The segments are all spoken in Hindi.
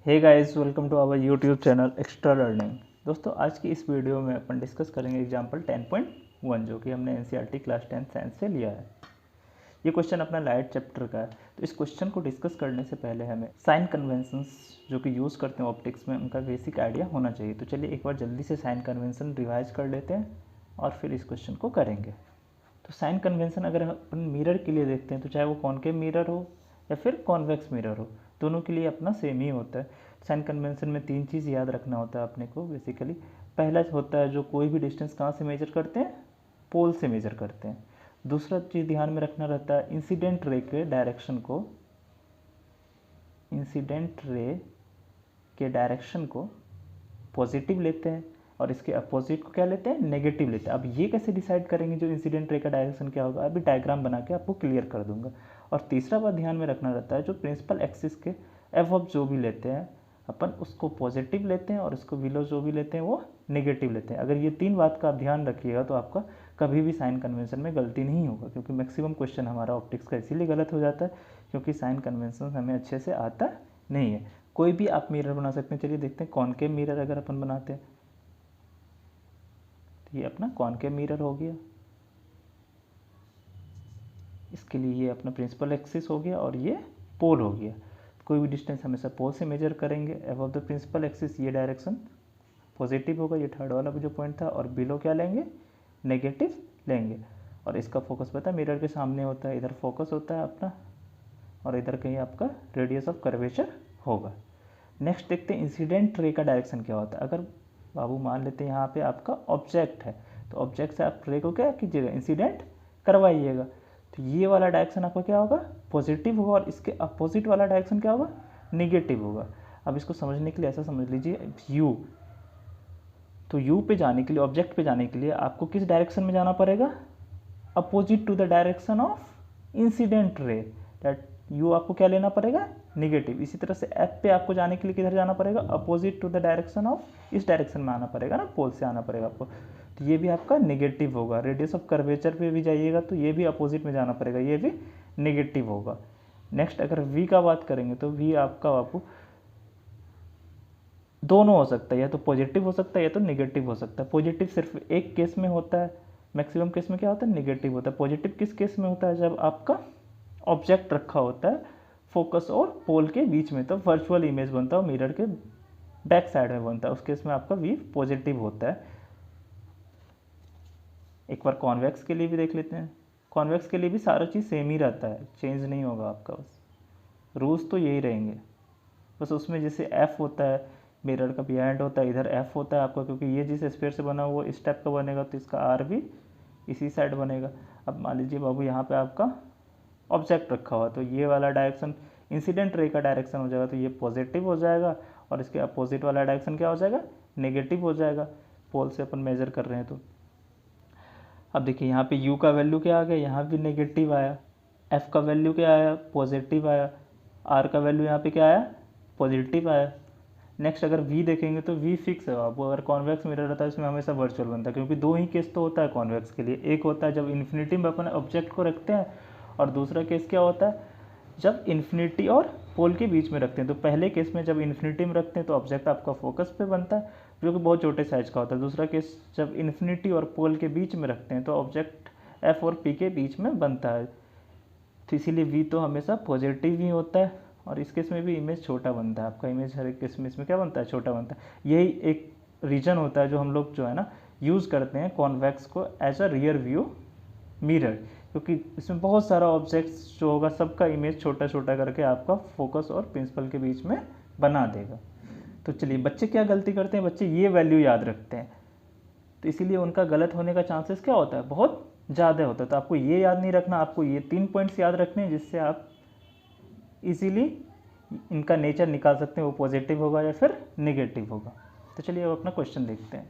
Hey guys, welcome to our YouTube channel extra learning. दोस्तों, आज की इस वीडियो में अपन डिस्कस करेंगे एग्जाम्पल 10.1 जो कि हमने एनसीईआरटी क्लास 10 साइंस से लिया है। ये क्वेश्चन अपना लाइट चैप्टर का है। तो इस क्वेश्चन को डिस्कस करने से पहले हमें साइन कन्वेंशंस जो कि यूज़ करते हैं ऑप्टिक्स में, उनका बेसिक आइडिया होना चाहिए। तो चलिए एक बार जल्दी से साइन कन्वेंशन रिवाइज कर लेते हैं और फिर इस क्वेश्चन को करेंगे। तो साइन कन्वेंशन अगर अपन मिरर के लिए देखते हैं तो चाहे वो कॉनकेव मिरर हो या फिर कॉन्वेक्स मिरर हो, दोनों के लिए अपना सेम ही होता है। साइन कन्वेंशन में तीन चीज़ याद रखना होता है अपने को बेसिकली। पहला होता है जो कोई भी डिस्टेंस कहाँ से मेजर करते हैं, पोल से मेजर करते हैं। दूसरा चीज़ ध्यान में रखना रहता है इंसिडेंट रे के डायरेक्शन को पॉजिटिव लेते हैं और इसके अपोजिट को क्या लेते हैं, नेगेटिव लेते हैं। अब ये कैसे डिसाइड करेंगे जो इंसिडेंट रे का डायरेक्शन क्या होगा, अभी डायग्राम बना के आपको क्लियर कर दूंगा। और तीसरा बात ध्यान में रखना रहता है जो प्रिंसिपल एक्सिस के एवब जो भी लेते हैं अपन उसको पॉजिटिव लेते हैं और इसको बिलो जो भी लेते हैं वो नेगेटिव लेते हैं। अगर ये तीन बात का आप ध्यान रखिएगा तो आपका कभी भी साइन कन्वेंशन में गलती नहीं होगा, क्योंकि मैक्सिमम क्वेश्चन हमारा ऑप्टिक्स का इसीलिए गलत हो जाता है क्योंकि साइन कन्वेंशन हमें अच्छे से आता नहीं है। कोई भी आप मिरर बना सकते हैं। चलिए देखते हैं कॉनकेव मिरर अगर अपन बनाते हैं तो ये अपना कॉनकेव मिरर हो गया। इसके लिए ये अपना प्रिंसिपल एक्सिस हो गया और ये पोल हो गया। कोई भी डिस्टेंस हमेशा पोल से मेजर करेंगे। अबव द प्रिंसिपल एक्सिस ये डायरेक्शन पॉजिटिव होगा, ये थर्ड वाला जो पॉइंट था, और बिलो क्या लेंगे, नेगेटिव लेंगे। और इसका फोकस पता है मिरर के सामने होता है, इधर फोकस होता है अपना और इधर कहीं आपका रेडियस ऑफ कर्वेचर होगा। नेक्स्ट देखते हैं इंसिडेंट रे का डायरेक्शन क्या होता है। अगर बाबू मान लेते हैं यहाँ पे आपका ऑब्जेक्ट है तो ऑब्जेक्ट से आप रे को क्या कीजिएगा, इंसिडेंट करवाइएगा। तो ये वाला डायरेक्शन आपका क्या होगा, पॉजिटिव होगा और इसके अपोजिट वाला डायरेक्शन क्या होगा, निगेटिव होगा। अब इसको समझने के लिए ऐसा समझ लीजिए यू, तो यू पे जाने के लिए, ऑब्जेक्ट पे जाने के लिए आपको किस डायरेक्शन में जाना पड़ेगा, opposite to the direction of incident ray. That you आपको क्या लेना पड़ेगा, निगेटिव। इसी तरह से एफ पे आपको जाने के लिए किधर जाना पड़ेगा, opposite to the direction of, इस डायरेक्शन में आना पड़ेगा ना, पोल से आना पड़ेगा आपको। तो ये भी आपका नेगेटिव होगा। रेडियस ऑफ कर्वेचर पे भी जाइएगा तो ये भी अपोजिट में जाना पड़ेगा, ये भी नेगेटिव होगा। नेक्स्ट अगर वी का बात करेंगे तो वी आपका बापू दोनों हो सकता है, या तो पॉजिटिव हो सकता है या तो नेगेटिव हो सकता है। पॉजिटिव सिर्फ एक केस में होता है, मैक्सिमम केस में क्या होता है, नेगेटिव होता है। पॉजिटिव किस केस में होता है, जब आपका ऑब्जेक्ट रखा होता है फोकस और पोल के बीच में, तो वर्चुअल इमेज बनता है, मिरर के बैक साइड में बनता है, उस केस में आपका वी पॉजिटिव होता है। एक बार कॉन्वेक्स के लिए भी देख लेते हैं। कॉन्वेक्स के लिए भी सारा चीज़ सेम ही रहता है, चेंज नहीं होगा आपका, बस रूल्स तो यही रहेंगे। बस उसमें जैसे एफ होता है, मिरर का बिहाइंड होता है, इधर एफ होता है आपका, क्योंकि ये जिस स्फीयर से बना हुआ इस टाइप का बनेगा तो इसका आर भी इसी साइड बनेगा। अब मान लीजिए बाबू यहाँ पे आपका ऑब्जेक्ट रखा हुआ, तो ये वाला डायरेक्शन इंसिडेंट रे का डायरेक्शन हो जाएगा, तो ये पॉजिटिव हो जाएगा और इसके अपोजिट वाला डायरेक्शन क्या हो जाएगा, नेगेटिव हो जाएगा। पोल से अपन मेजर कर रहे हैं तो अब देखिए यहाँ पे u का वैल्यू क्या आ गया, यहाँ भी नेगेटिव आया। f का वैल्यू क्या आया, पॉजिटिव आया। r का वैल्यू यहाँ पे क्या आया, पॉजिटिव आया। नेक्स्ट अगर v देखेंगे तो v फिक्स है। आपको अगर कॉन्वेक्स मिरर रहता है इसमें हमेशा वर्चुअल बनता है, क्योंकि दो ही केस तो होता है कॉन्वेक्स के लिए। एक होता है जब इन्फिनिटी में अपन ऑब्जेक्ट को रखते हैं, और दूसरा केस क्या होता है जब इन्फिनिटी और पोल के बीच में रखते हैं। तो पहले केस में जब इन्फिनिटी में रखते हैं तो ऑब्जेक्ट आपका फोकस पे बनता है, जो कि बहुत छोटे साइज का होता है। दूसरा केस जब इन्फिनिटी और पोल के बीच में रखते हैं तो ऑब्जेक्ट एफ और पी के बीच में बनता है। तो इसीलिए वी तो हमेशा पॉजिटिव ही होता है और इस केस में भी इमेज छोटा बनता है आपका। इमेज हर एक केस में इसमें क्या बनता है, छोटा बनता है। यही एक रीजन होता है जो हम लोग जो है ना यूज़ करते हैं कॉन्वेक्स को as a rear view mirror, क्योंकि इसमें बहुत सारा ऑब्जेक्ट्स जो होगा सबका इमेज छोटा छोटा करके आपका फोकस और प्रिंसिपल के बीच में बना देगा। तो चलिए बच्चे क्या गलती करते हैं, बच्चे ये वैल्यू याद रखते हैं, तो इसीलिए उनका गलत होने का चांसेस क्या होता है, बहुत ज़्यादा होता है। तो आपको ये याद नहीं रखना, आपको ये 3 पॉइंट्स याद रखने हैं जिससे आप इजीली इनका नेचर निकाल सकते हैं, वो पॉजिटिव होगा या फिर नेगेटिव होगा। तो चलिए अब अपना क्वेश्चन देखते हैं।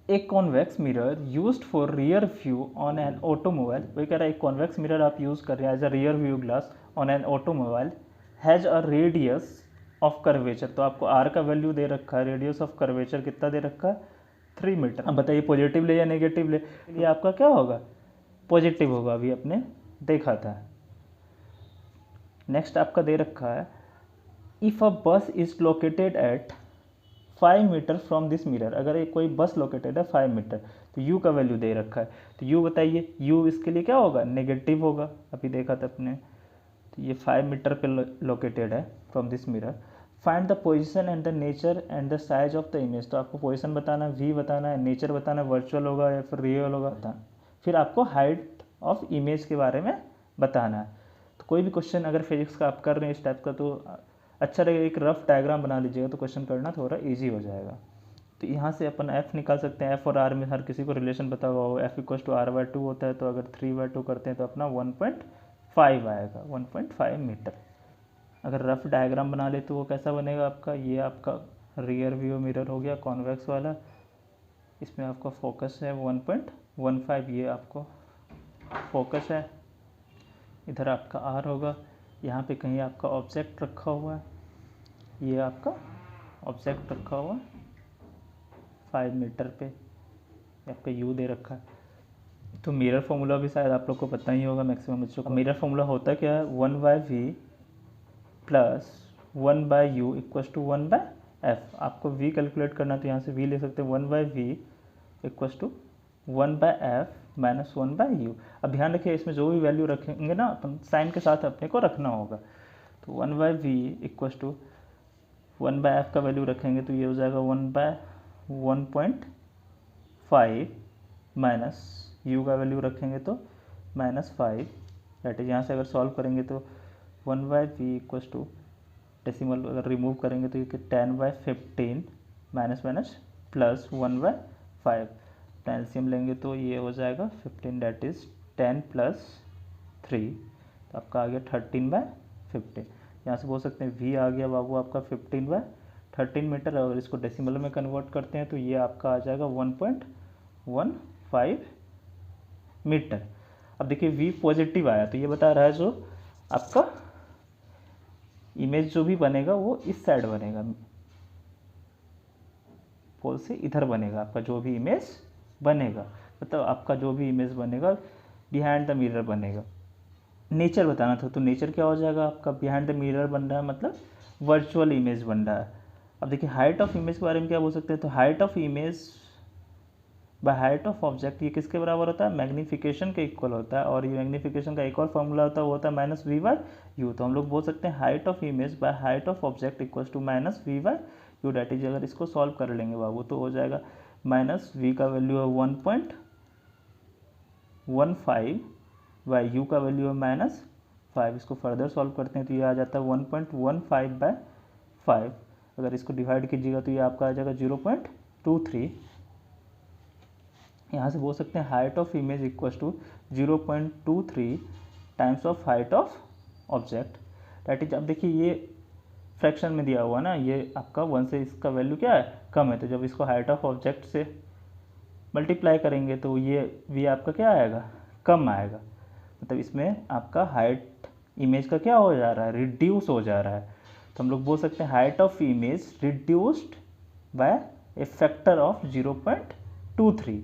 एक convex mirror used for rear view on an automobile, वही कह रहा है एक कॉन्वेक्स मिरर आप यूज़ कर रहे हैं as a rear view glass on an automobile, has a radius of curvature. तो आपको आर का वैल्यू दे रखा है, रेडियस ऑफ कर्वेचर कितना दे रखा है, 3 मीटर। अब बताइए पॉजिटिव ले या नेगेटिव ले, ये आपका क्या होगा, पॉजिटिव होगा, अभी आपने देखा था। नेक्स्ट आपका दे रखा है if a bus is located at 5 metre from this mirror, अगर एक कोई बस लोकेटेड है 5 मीटर, तो u का वैल्यू दे रखा है, तो u बताइए, u इसके लिए क्या होगा, नेगेटिव होगा, अभी देखा था अपने। तो ये 5 मीटर पे लोकेटेड है from this mirror. Find the position and the nature and the size of the image, तो आपको पोजीशन बताना है, v बताना है, नेचर बताना है, वर्चुअल होगा या फिर रियल होगा, फिर आपको हाइट ऑफ इमेज के बारे में बताना है। तो कोई भी क्वेश्चन अगर फिजिक्स का आप कर रहे हैं इस टाइप का, तो अच्छा रहेगा एक रफ डायग्राम बना लीजिएगा, तो क्वेश्चन करना थोड़ा इजी हो जाएगा। तो यहाँ से अपन f निकाल सकते हैं। f और r में हर किसी को रिलेशन पता हुआ हो, f इक्वल टू r/2 होता है, तो अगर 3/2 करते हैं तो अपना 1.5 आएगा, 1.5 मीटर। अगर रफ डायग्राम बना ले तो वो कैसा बनेगा आपका, ये आपका रियर व्यू मिरर हो गया कॉन्वेक्स वाला, इसमें आपका फोकस है 1.15, ये आपको फोकस है, इधर आपका r होगा, यहाँ पे कहीं आपका ऑब्जेक्ट रखा हुआ है, ये आपका ऑब्जेक्ट रखा हुआ है 5 मीटर पे, आपका u दे रखा है। तो मिरर फॉर्मूला भी शायद आप लोग को पता ही होगा मैक्सिमम बच्चों को। मिरर फॉर्मूला होता क्या है, 1/v plus 1/u equals to 1/f। आपको v कैलकुलेट करना, तो यहाँ से v ले सकते हैं, 1/v equals to 1/f minus 1/u। अब ध्यान रखिए इसमें जो भी वैल्यू रखेंगे ना अपन साइन के साथ अपने को रखना होगा। तो 1/v इक्वल्स टू 1/f का वैल्यू रखेंगे तो ये हो जाएगा 1/1.5 माइनस u का वैल्यू रखेंगे तो -5, दैट इज यहाँ से अगर सॉल्व करेंगे तो 1/v इक्वल्स टू डेसिमल अगर रिमूव करेंगे तो ये 10/15 माइनस माइनस प्लस 1/5, एलसीएम लेंगे तो ये हो जाएगा 15, दैट इज 10 प्लस 3, तो आपका आ गया 13/15। यहाँ से बोल सकते हैं v आ गया बाबू आपका 15/13 मीटर। अगर इसको डेसिमल में कन्वर्ट करते हैं तो ये आपका आ जाएगा 1.15 मीटर। अब देखिए v पॉजिटिव आया, तो ये बता रहा है जो आपका इमेज जो भी बनेगा वो इस साइड बनेगा, पोल से इधर बनेगा आपका जो भी इमेज बनेगा, मतलब आपका जो भी इमेज बनेगा बिहाइंड द मिरर बनेगा। नेचर बताना था, तो नेचर क्या हो जाएगा आपका, बिहाइंड द मिरर बन रहा है मतलब वर्चुअल इमेज बन रहा है। अब देखिए हाइट ऑफ इमेज के बारे में क्या बोल सकते हैं, तो height of image by height of object, ये किसके बराबर होता है, मैग्नीफिकेशन के इक्वल होता है, और ये मैग्नीफिकेशन का एक और फॉर्मूला होता है वो होता है -v/u। तो हम लोग बोल सकते हैं height of image by height of object equals to -v/u, that is अगर इसको सॉल्व कर लेंगे बाबू तो हो जाएगा -v का वैल्यू है 1.15 बाई u का वैल्यू है -5, इसको फर्दर सॉल्व करते हैं तो ये आ जाता है 1.15/5, अगर इसको डिवाइड कीजिएगा तो ये आपका आ जाएगा 0.23। यहाँ से बोल सकते हैं height of image equals to 0.23 times of height of object, that is, अब देखिए ये फ्रैक्शन में दिया हुआ ना, ये आपका 1 से इसका वैल्यू क्या है, कम है, तो जब इसको हाइट ऑफ ऑब्जेक्ट से मल्टीप्लाई करेंगे तो ये v आपका क्या आएगा, कम आएगा, मतलब इसमें आपका हाइट इमेज का क्या हो जा रहा है, रिड्यूस हो जा रहा है। तो हम लोग बोल सकते हैं height of image reduced by A factor of 0.23,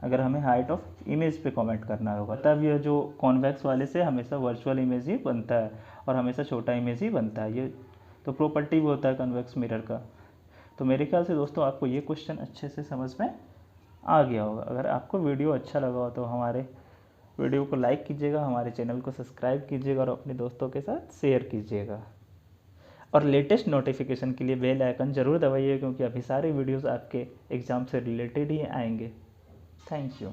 अगर हमें हाइट ऑफ इमेज पे कमेंट करना होगा। तब यह जो कॉन्वेक्स वाले से हमेशा वर्चुअल इमेज ही बनता है और हमेशा छोटा इमेज ही बनता है, ये तो प्रॉपर्टी भी होता है कॉन्वेक्स मिरर का। तो मेरे ख्याल से दोस्तों आपको ये क्वेश्चन अच्छे से समझ में आ गया होगा। अगर आपको वीडियो अच्छा लगा हो तो हमारे वीडियो को लाइक कीजिएगा, हमारे चैनल को सब्सक्राइब कीजिएगा और अपने दोस्तों के साथ शेयर कीजिएगा, और लेटेस्ट नोटिफिकेशन के लिए बेल आइकन ज़रूर दबाइए, क्योंकि अभी सारे वीडियोस आपके एग्ज़ाम से रिलेटेड ही आएंगे। Thank you.